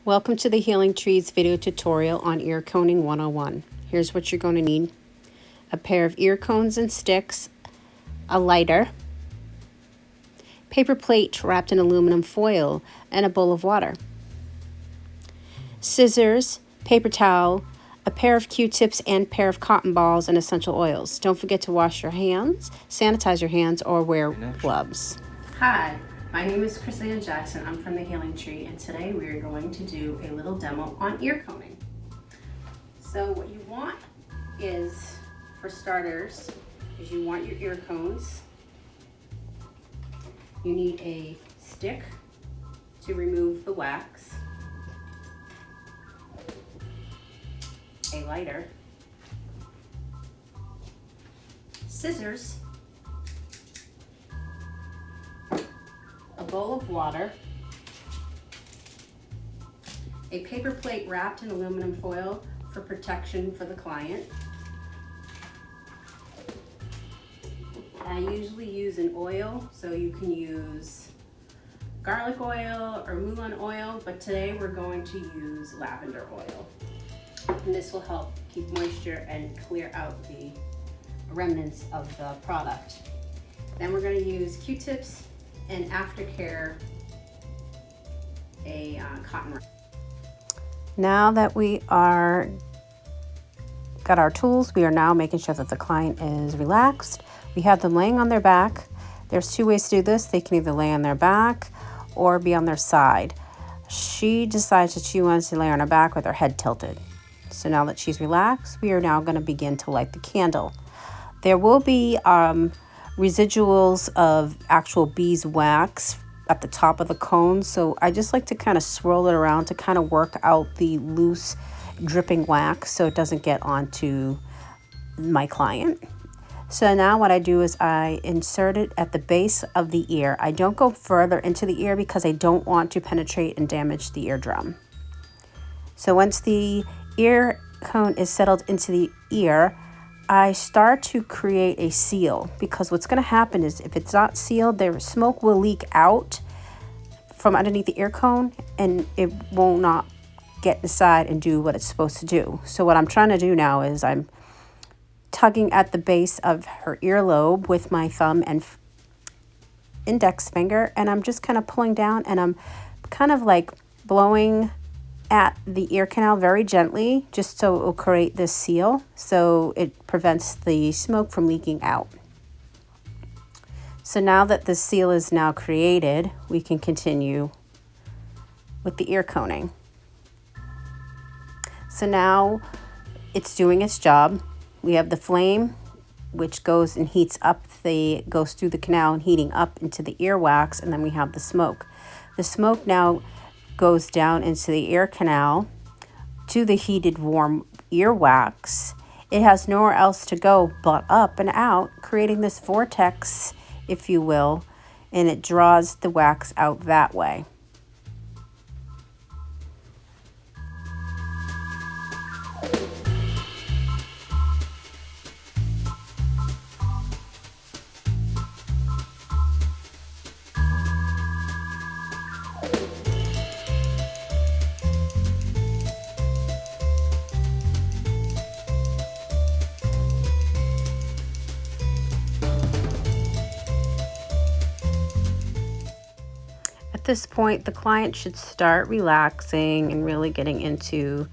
Welcome to the Healing Trees video tutorial on ear coning 101. Here's what you're going to need. A pair of ear cones and sticks, a lighter, paper plate wrapped in aluminum foil, and a bowl of water. Scissors, paper towel, a pair of Q-tips and pair of cotton balls and essential oils. Don't forget to wash your hands, sanitize your hands, or wear gloves. Hi, my name is Chrisanne Jackson. I'm from the Healing Tree, and today we are going to do a little demo on ear coning. So what you want is, for starters, is you want your ear cones. You need a stick to remove the wax, a lighter, scissors, a bowl of water, a paper plate wrapped in aluminum foil for protection for the client. I usually use an oil, so you can use garlic oil or mullein oil, but today we're going to use lavender oil. And this will help keep moisture and clear out the remnants of the product. Then we're going to use Q-tips and aftercare, a cotton wrap. Now that we got our tools, we are now making sure that the client is relaxed. We have them laying on their back. There's two ways to do this. They can either lay on their back or be on their side. She decides that she wants to lay on her back with her head tilted. So now that she's relaxed, we are now going to begin to light the candle. There will be residuals of actual beeswax at the top of the cone, so I just like to kind of swirl it around to kind of work out the loose dripping wax so it doesn't get onto my client. So now what I do is I insert it at the base of the ear. I don't go further into the ear because I don't want to penetrate and damage the eardrum. So once the ear cone is settled into the ear, I start to create a seal, because what's going to happen is if it's not sealed, the smoke will leak out from underneath the ear cone and it will not get inside and do what it's supposed to do. So what I'm trying to do now is I'm tugging at the base of her earlobe with my thumb and index finger, and I'm just kind of pulling down, and I'm kind of like blowing at the ear canal very gently, just so it will create this seal, so it prevents the smoke from leaking out. So now that the seal is now created, we can continue with the ear coning. So now it's doing its job. We have the flame, which goes and heats up goes through the canal and heating up into the earwax, and then we have the smoke. The smoke now goes down into the ear canal to the heated warm earwax. It has nowhere else to go but up and out, creating this vortex, if you will, and it draws the wax out that way. At this point, the client should start relaxing and really getting into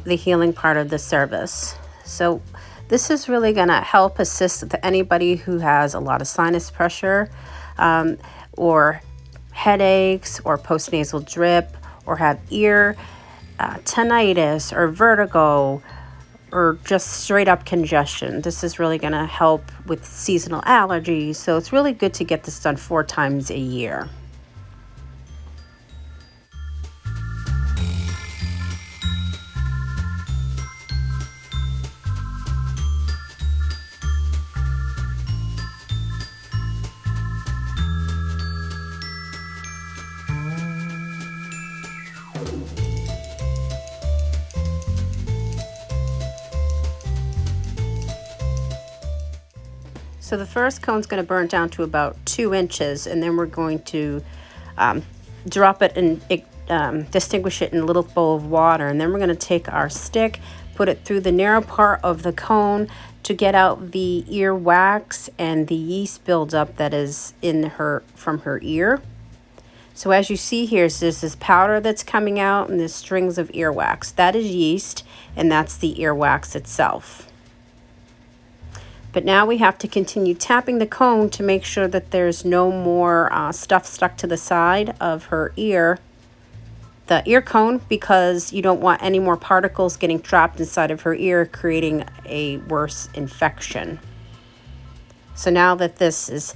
the healing part of the service. So this is really going to help assist anybody who has a lot of sinus pressure, or headaches, or postnasal drip, or have ear tinnitus or vertigo, or just straight up congestion. This is really going to help with seasonal allergies. So it's really good to get this done 4 times a year. So the first cone's going to burn down to about 2 inches, and then we're going to drop it and distinguish it in a little bowl of water. And then we're going to take our stick, put it through the narrow part of the cone to get out the ear wax and the yeast buildup that is in her from her ear. So as you see here, there's this powder that's coming out and there's strings of earwax. That is yeast, and that's the earwax itself. But now we have to continue tapping the cone to make sure that there's no more stuff stuck to the side of her ear, the ear cone, because you don't want any more particles getting trapped inside of her ear, creating a worse infection. So now that this is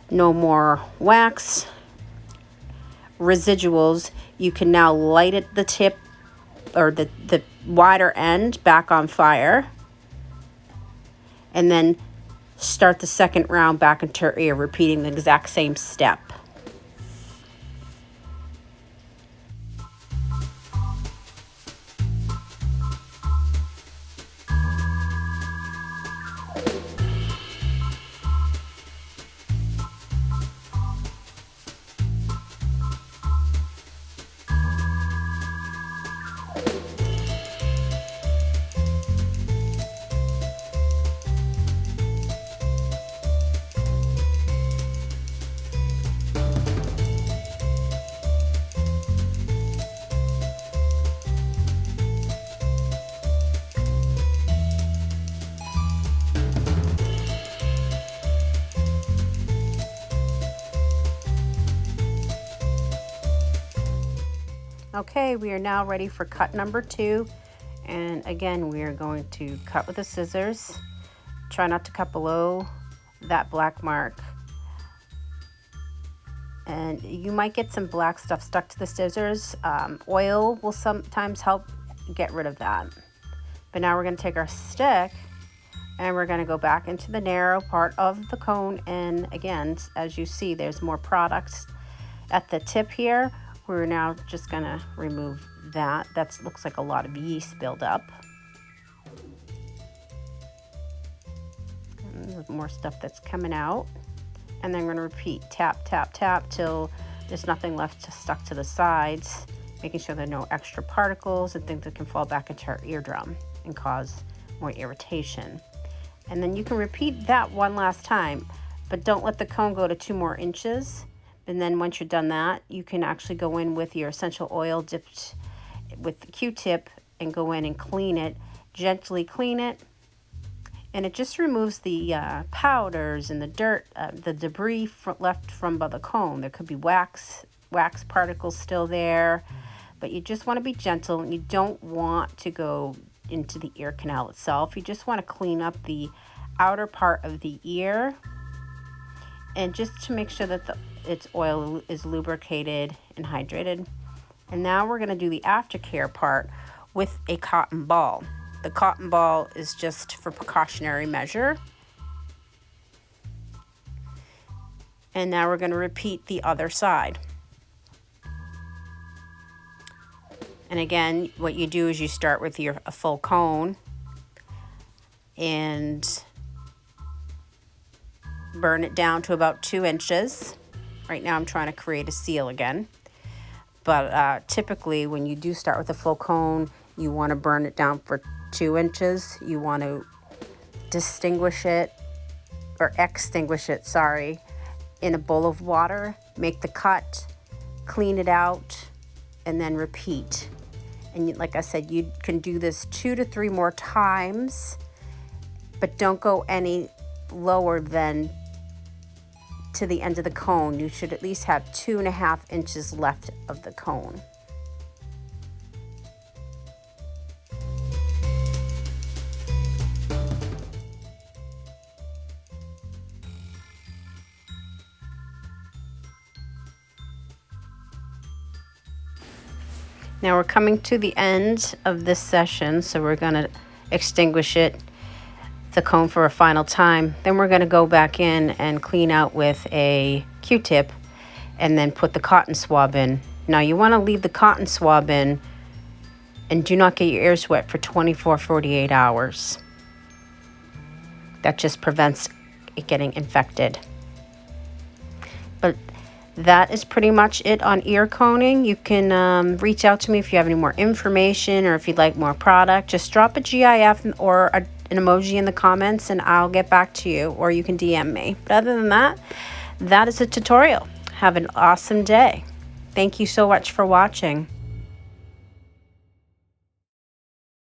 no more wax residuals, you can now light it, the tip or the wider end back on fire, and then start the second round back into her ear, repeating the exact same step. Okay, we are now ready for cut number 2. And again, we are going to cut with the scissors. Try not to cut below that black mark. And you might get some black stuff stuck to the scissors. Oil will sometimes help get rid of that. But now we're going to take our stick and we're going to go back into the narrow part of the cone. And again, as you see, there's more products at the tip here. We're now just going to remove that. That looks like a lot of yeast buildup. There's more stuff that's coming out. And then we're going to repeat tap, tap, tap till there's nothing left stuck to the sides, making sure there are no extra particles and things that can fall back into our eardrum and cause more irritation. And then you can repeat that one last time, but don't let the cone go to 2 more inches. And then once you're done that, you can actually go in with your essential oil dipped with the Q-tip and go in and clean it, gently clean it. And it just removes the powders and the dirt, the debris left from the cone. There could be wax particles still there, but you just want to be gentle and you don't want to go into the ear canal itself. You just want to clean up the outer part of the ear, and just to make sure that its oil is lubricated and hydrated. And now we're going to do the aftercare part with a cotton ball. The cotton ball is just for precautionary measure. And now we're going to repeat the other side. And again, what you do is you start with a full cone and burn it down to about 2 inches. Right now I'm trying to create a seal again. But typically when you do start with a full cone, you want to burn it down for 2 inches. You want to extinguish it, in a bowl of water. Make the cut, clean it out, and then repeat. And like I said, you can do this 2 to 3 more times, but don't go any lower than to the end of the cone. You should at least have 2.5 inches left of the cone. Now we're coming to the end of this session, so we're going to extinguish the cone for a final time. Then we're going to go back in and clean out with a Q-tip and then put the cotton swab in. Now you want to leave the cotton swab in and do not get your ears wet for 24-48 hours. That just prevents it getting infected. But that is pretty much it on ear coning. You can reach out to me if you have any more information or if you'd like more product. Just drop a GIF or an emoji in the comments and I'll get back to you, or you can DM me. But other than that, that is a tutorial. Have an awesome day. Thank you so much for watching.